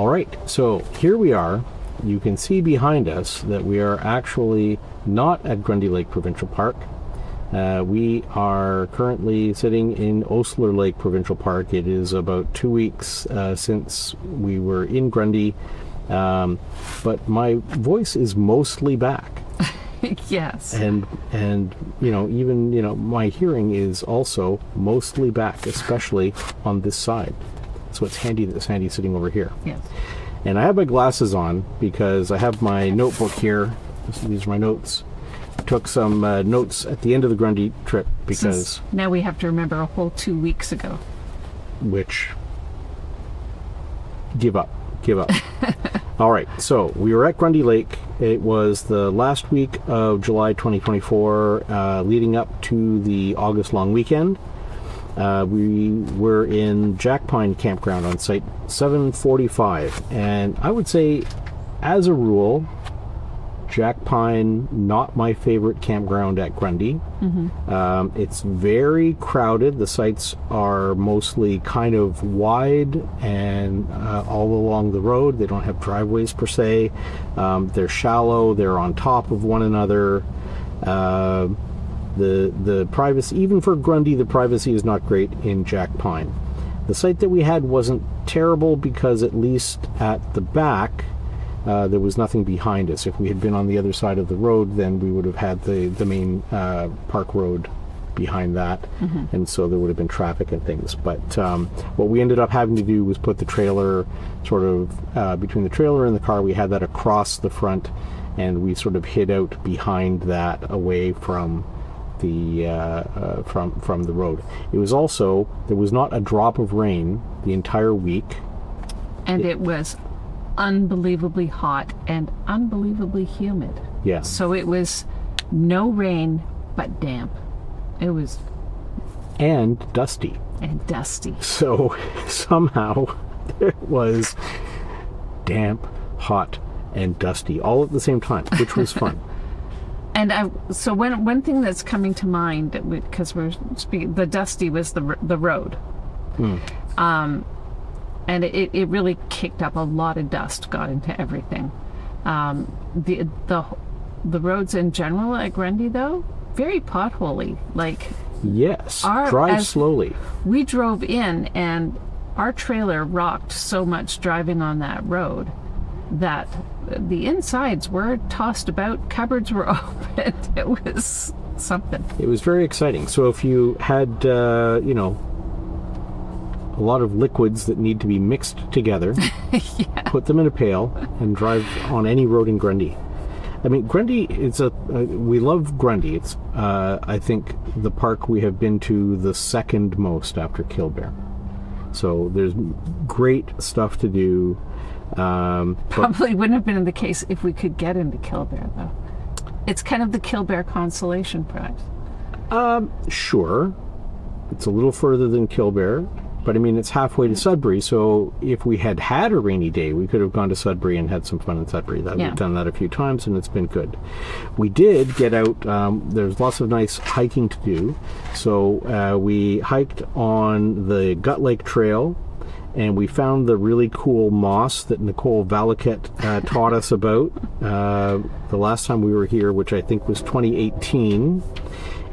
All right, so here we are. You can see behind us that we are actually not at Grundy Lake Provincial Park. We are currently sitting in Osler Lake Provincial Park. It is about 2 weeks since we were in Grundy, but my voice is mostly back. Yes. And even my hearing is also mostly back, especially on this side. So it's handy that Sandy's sitting over here. Yes. And I have my glasses on because I have my notebook here. These are my notes. I took some notes at the end of the Grundy trip because... Now we have to remember a whole 2 weeks ago. Which... Give up. All right, so we were at Grundy Lake. It was the last week of July 2024, leading up to the August long weekend. We were in Jack Pine Campground on site 745, and I would say, as a rule, Jack Pine, not my favorite campground at Grundy. Mm-hmm. It's very crowded. The sites are mostly kind of wide and all along the road. They don't have driveways per se. They're shallow. They're on top of one another. The privacy, even for Grundy, the privacy is not great in Jack Pine. The site that we had wasn't terrible because at least at the back, there was nothing behind us. If we had been on the other side of the road, then we would have had the main park road behind that, mm-hmm. and so there would have been traffic and things. But what we ended up having to do was put the trailer sort of between the trailer and the car. We had that across the front, and we sort of hid out behind that, away from the from the road. It was also, there was not a drop of rain the entire week, and it was unbelievably hot and unbelievably humid. Yes. So it was no rain but damp. It was and dusty. So somehow it was damp, hot, and dusty all at the same time, which was fun. And so one thing that's coming to mind, because we're speaking, the dusty was the road. And it really kicked up a lot of dust, got into everything. The roads in general at Grundy, though, very potholy. Like, yes, drive slowly. We drove in, and our trailer rocked so much driving on that road that the insides were tossed about, cupboards were open. It was something. It was very exciting. So if you had, a lot of liquids that need to be mixed together, yeah. Put them in a pail and drive on any road in Grundy. I mean, Grundy is we love Grundy. It's, I think, the park we have been to the second most after Killbear. So there's great stuff to do. Probably wouldn't have been the case if we could get into Killbear, though. It's kind of the Killbear consolation prize. Sure. It's a little further than Killbear, but I mean, it's halfway to Sudbury, so if we had a rainy day, we could have gone to Sudbury and had some fun in Sudbury. We've done that a few times, and it's been good. We did get out, there's lots of nice hiking to do, so we hiked on the Gut Lake Trail, and we found the really cool moss that Nicole Valaket taught us about the last time we were here, which I think was 2018.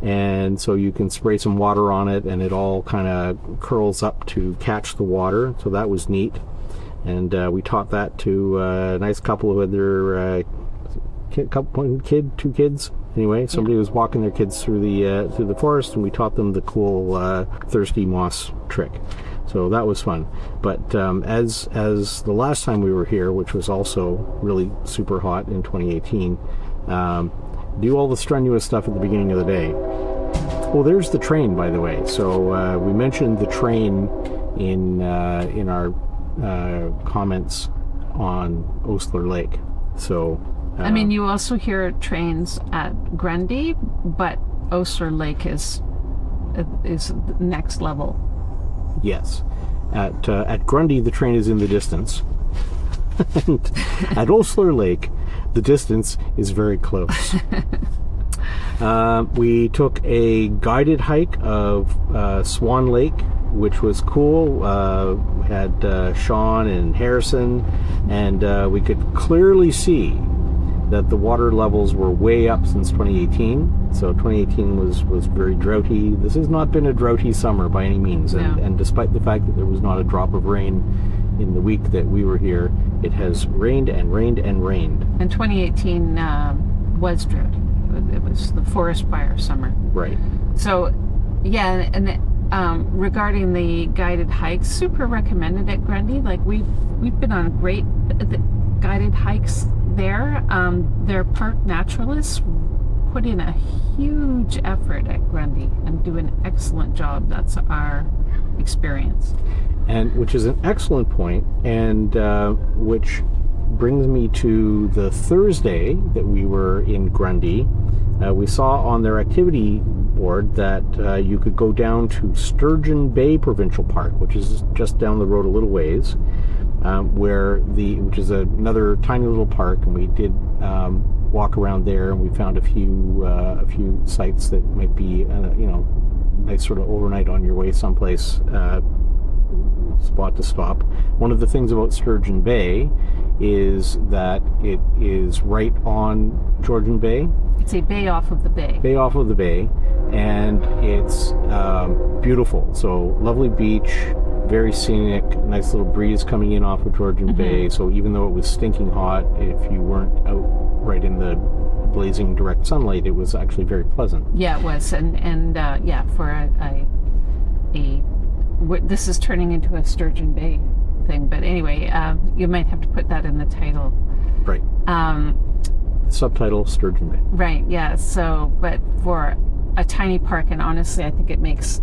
And so you can spray some water on it, and it all kind of curls up to catch the water. So that was neat. And we taught that to a nice couple of other two kids. Anyway, somebody was walking their kids through the forest, and we taught them the cool thirsty moss trick. So that was fun. But as the last time we were here, which was also really super hot in 2018, do all the strenuous stuff at the beginning of the day. Well, there's the train, by the way. So we mentioned the train in our comments on Osler Lake. So I mean, you also hear trains at Grundy, but Osler Lake is next level. Yes. At Grundy, the train is in the distance. And at Osler Lake, the distance is very close. We took a guided hike of Swan Lake which was cool. We had Sean and Harrison, and we could clearly see that the water levels were way up since 2018. So 2018 was very droughty. This has not been a droughty summer by any means, and despite the fact that there was not a drop of rain in the week that we were here, it has rained and rained and rained. And 2018 was droughty. It was the forest fire summer. Right. So, yeah, and regarding the guided hikes, super recommended at Grundy. Like we've been on great guided hikes there. Their park naturalists put in a huge effort at Grundy and do an excellent job. That's our experience. And which is an excellent point, and which brings me to the Thursday that we were in Grundy. We saw on their activity board that you could go down to Sturgeon Bay Provincial Park, which is just down the road a little ways, which is another tiny little park, and we did walk around there, and we found a few sites that might be nice sort of overnight on your way someplace spot to stop. One of the things about Sturgeon Bay is that it is right on Georgian Bay. It's a bay off of the bay. Bay off of the bay, and it's beautiful. So lovely beach, very scenic, nice little breeze coming in off of Georgian Bay. So even though it was stinking hot, if you weren't out right in the blazing direct sunlight, it was actually very pleasant. Yeah, it was, and for this is turning into a Sturgeon Bay thing, but anyway, you might have to put that in the title. Right. Subtitle Sturgeon Bay. Right. Yeah. So, but for a tiny park, and honestly, I think it makes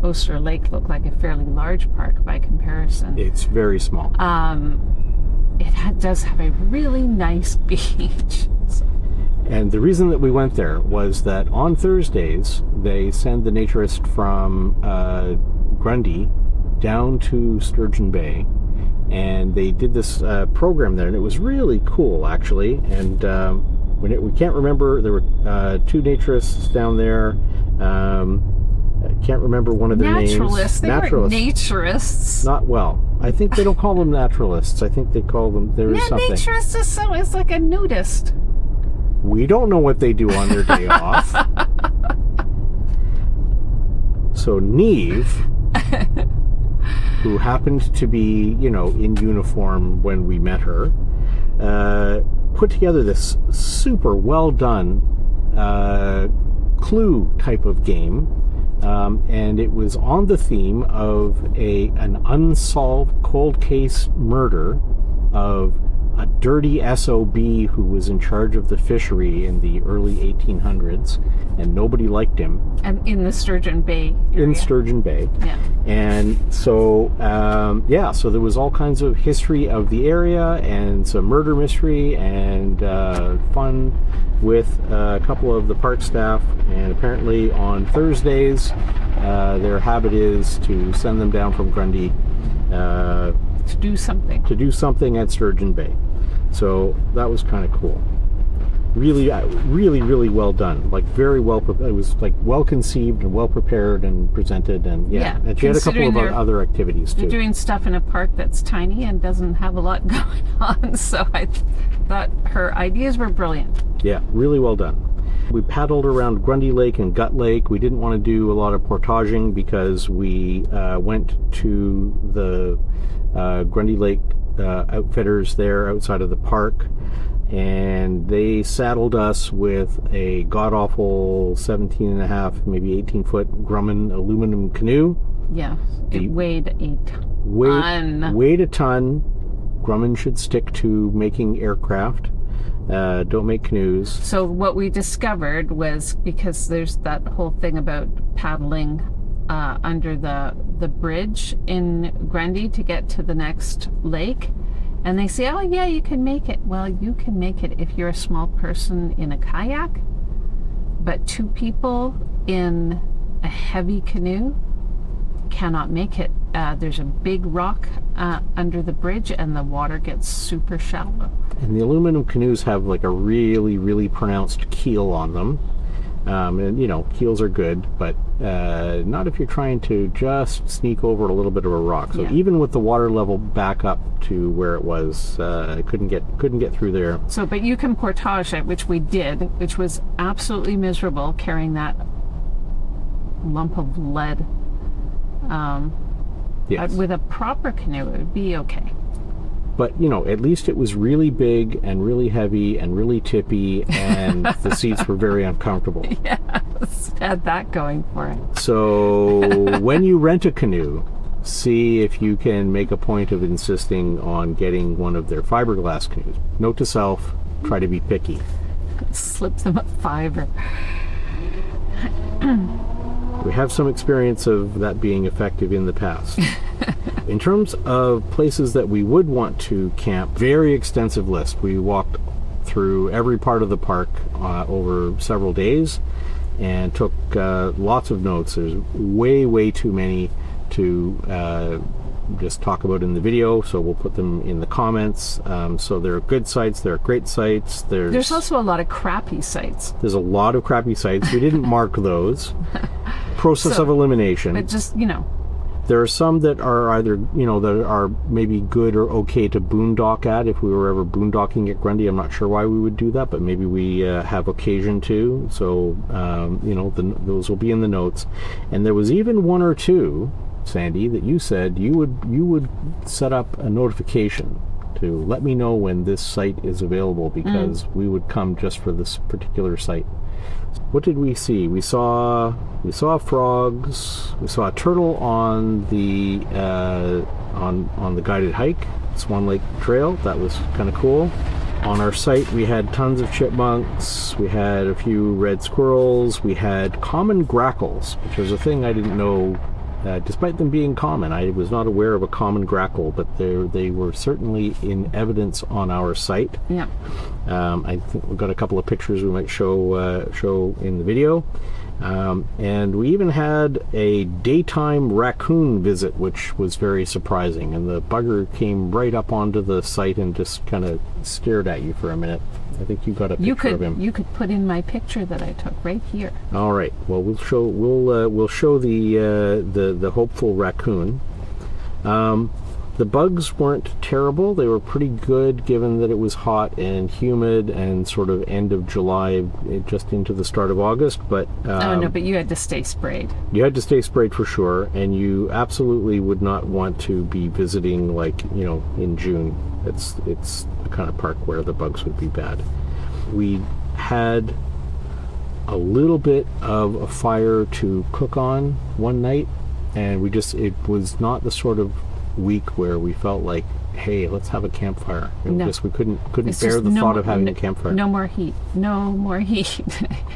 Oyster Lake look like a fairly large park by comparison. It's very small. It does have a really nice beach. So. And the reason that we went there was that on Thursdays, they send the naturist from Grundy down to Sturgeon Bay, and they did this program there, and it was really cool, actually. And we can't remember, there were two naturalists down there. I can't remember one of their names. Naturalists. They weren't naturists. Not well. I think they don't call them naturalists. I think they call them, there is something. Naturist is like a nudist. We don't know what they do on their day off. So Neve, who happened to be, in uniform when we met her, put together this super well done clue type of game. And it was on the theme of an unsolved cold case murder of a dirty SOB who was in charge of the fishery in the early 1800s, and nobody liked him. And in the Sturgeon Bay area. In Sturgeon Bay. Yeah. And so, so there was all kinds of history of the area and some murder mystery and fun with a couple of the park staff. And apparently on Thursdays, their habit is to send them down from Grundy to do something at Sturgeon Bay. So that was kind of cool. Really, really well done. Like very well. It was like well conceived and well prepared and presented, and And she had a couple of other activities too. They're doing stuff in a park that's tiny and doesn't have a lot going on. So I thought her ideas were brilliant. Yeah, really well done. We paddled around Grundy Lake and Gut Lake. We didn't want to do a lot of portaging because we went to the Grundy Lake outfitters there outside of the park, and they saddled us with a god-awful 17 and a half, maybe 18-foot Grumman aluminum canoe. Yeah, it weighed a ton. Weighed a ton. Grumman should stick to making aircraft. Don't make canoes. So what we discovered was, because there's that whole thing about paddling under the bridge in Grundy to get to the next lake, and they say, oh yeah, you can make it. Well, you can make it if you're a small person in a kayak, but two people in a heavy canoe cannot make it. There's a big rock under the bridge, and the water gets super shallow. And the aluminum canoes have like a really, really pronounced keel on them. And keels are good, but not if you're trying to just sneak over a little bit of a rock. So even with the water level back up to where it was, couldn't get through there. So, but you can portage it, which we did, which was absolutely miserable carrying that lump of lead. Yes. With a proper canoe, it would be okay. But, at least it was really big and really heavy and really tippy, and the seats were very uncomfortable. Yes, had that going for it. So when you rent a canoe, see if you can make a point of insisting on getting one of their fiberglass canoes. Note to self, try to be picky. Slip them a $5. We have some experience of that being effective in the past. In terms of places that we would want to camp, very extensive list. We walked through every part of the park over several days and took lots of notes. There's way too many to just talk about in the video, so we'll put them in the comments. So there are good sites, there are great sites. There's also a lot of crappy sites. There's a lot of crappy sites. We didn't mark those. Process of elimination. But just, There are some that are either, that are maybe good or okay to boondock at. If we were ever boondocking at Grundy, I'm not sure why we would do that, but maybe we have occasion to. So, those will be in the notes. And there was even one or two, Sandy, that you said you would set up a notification to let me know when this site is available, because we would come just for this particular site. What did we see? We saw frogs. We saw a turtle on the on the guided hike, Swan Lake Trail. That was kind of cool. On our site, we had tons of chipmunks. We had a few red squirrels. We had common grackles, which was a thing I didn't know. Despite them being common, I was not aware of a common grackle, but they were certainly in evidence on our site. Yeah. I think we've got a couple of pictures we might show in the video. And we even had a daytime raccoon visit, which was very surprising. And the bugger came right up onto the site and just kind of stared at you for a minute. I think you got a picture of him. You could put in my picture that I took right here. All right. Well, we'll show the hopeful raccoon. The bugs weren't terrible. They were pretty good, given that it was hot and humid and sort of end of July, just into the start of August. But but you had to stay sprayed. You had to stay sprayed for sure, and you absolutely would not want to be visiting in June. It's the kind of park where the bugs would be bad. We had a little bit of a fire to cook on one night, and it was not the sort of week where we felt like, hey, let's have a campfire. We couldn't bear the thought of having a campfire. No more heat,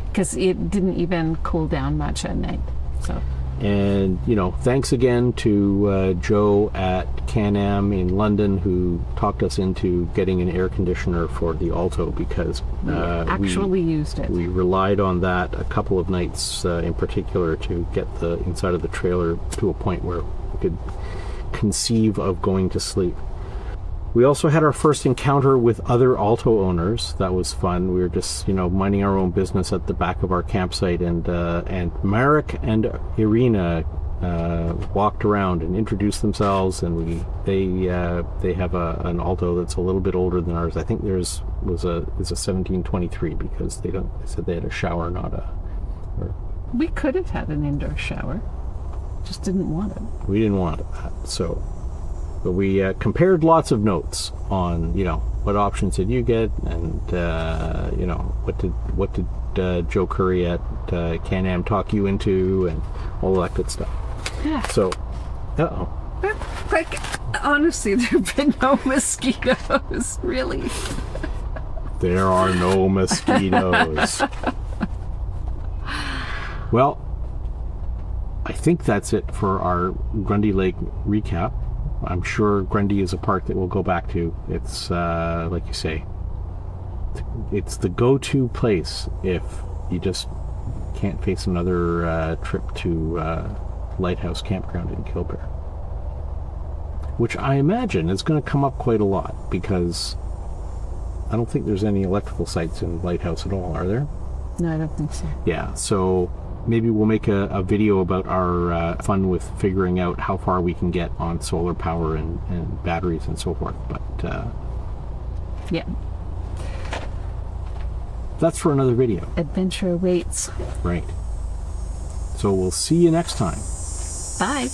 because it didn't even cool down much at night. So. And thanks again to Joe at Can-Am in London, who talked us into getting an air conditioner for the Alto, because we used it. We relied on that a couple of nights in particular to get the inside of the trailer to a point where we could conceive of going to sleep. We also had our first encounter with other Alto owners. That was fun. We were just, minding our own business at the back of our campsite, and Marek and Irina walked around and introduced themselves, and they have an Alto that's a little bit older than ours. I think theirs is a 1723, because they said they had a shower, not a. We could have had an indoor shower. Just didn't want it. We didn't want that. So, but we compared lots of notes on, what options did you get, and what did Joe Curry at Can-Am talk you into, and all that good stuff. Yeah. So, honestly, there've been no mosquitoes, really. There are no mosquitoes. Well, I think that's it for our Grundy Lake recap. I'm sure Grundy is a park that we'll go back to. It's, like you say, it's the go-to place if you just can't face another trip to Lighthouse Campground in Kilbear. Which I imagine is going to come up quite a lot, because I don't think there's any electrical sites in Lighthouse at all, are there? No, I don't think so. Yeah, so maybe we'll make a video about our fun with figuring out how far we can get on solar power and batteries and so forth. But yeah, that's for another video. adventure awaits. Right. So we'll see you next time. Bye.